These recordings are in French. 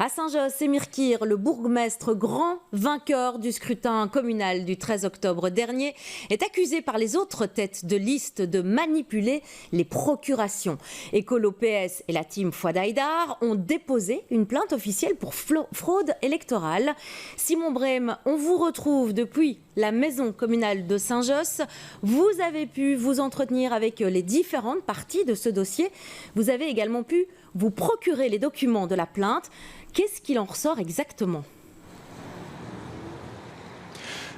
À Saint-Josse, Émir Kir, le bourgmestre grand vainqueur du scrutin communal du 13 octobre dernier, est accusé par les autres têtes de liste de manipuler les procurations. Écolo PS et la team Fouad Haïdar ont déposé une plainte officielle pour fraude électorale. Simon Brème, on vous retrouve depuis la maison communale de Saint-Josse. Vous avez pu vous entretenir avec les différentes parties de ce dossier. Vous avez également pu vous procurer les documents de la plainte. Qu'est-ce qu'il en ressort exactement ?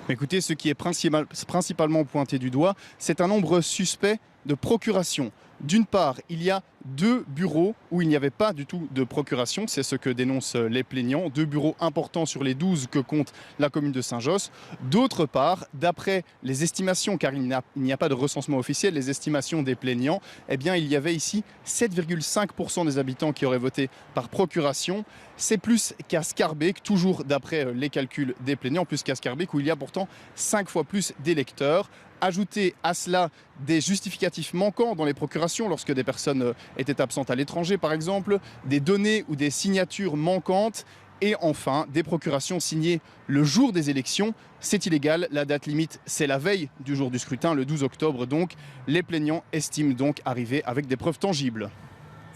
Écoutez, ce qui est principalement pointé du doigt, c'est un nombre suspect de procurations. D'une part, il y a 2 bureaux où il n'y avait pas du tout de procuration, c'est ce que dénoncent les plaignants, 2 bureaux importants sur les 12 que compte la commune de Saint-Josse. D'autre part, d'après les estimations, car il n'y a pas de recensement officiel, les estimations des plaignants, eh bien, il y avait ici 7,5% des habitants qui auraient voté par procuration. C'est plus qu'à Scarbeck, toujours d'après les calculs des plaignants, plus qu'à Scarbeck, où il y a pourtant 5 fois plus d'électeurs. Ajouter à cela des justificatifs manquants dans les procurations lorsque des personnes étaient absentes à l'étranger par exemple, des données ou des signatures manquantes et enfin des procurations signées le jour des élections. C'est illégal, la date limite c'est la veille du jour du scrutin, le 12 octobre donc. Les plaignants estiment donc arriver avec des preuves tangibles.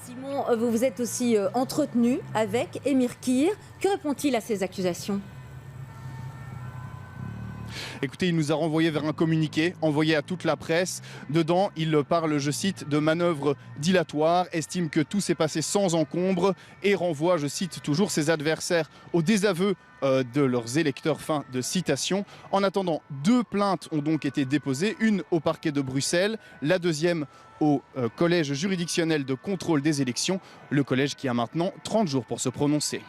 Simon, vous vous êtes aussi entretenu avec Émir Kir. Que répond-il à ces accusations ? Écoutez, il nous a renvoyé vers un communiqué envoyé à toute la presse. Dedans, il parle, je cite, de manœuvres dilatoires, estime que tout s'est passé sans encombre et renvoie, je cite toujours, ses adversaires au désaveu de leurs électeurs. Fin de citation. En attendant, 2 plaintes ont donc été déposées, une au parquet de Bruxelles, la deuxième au collège juridictionnel de contrôle des élections, le collège qui a maintenant 30 jours pour se prononcer.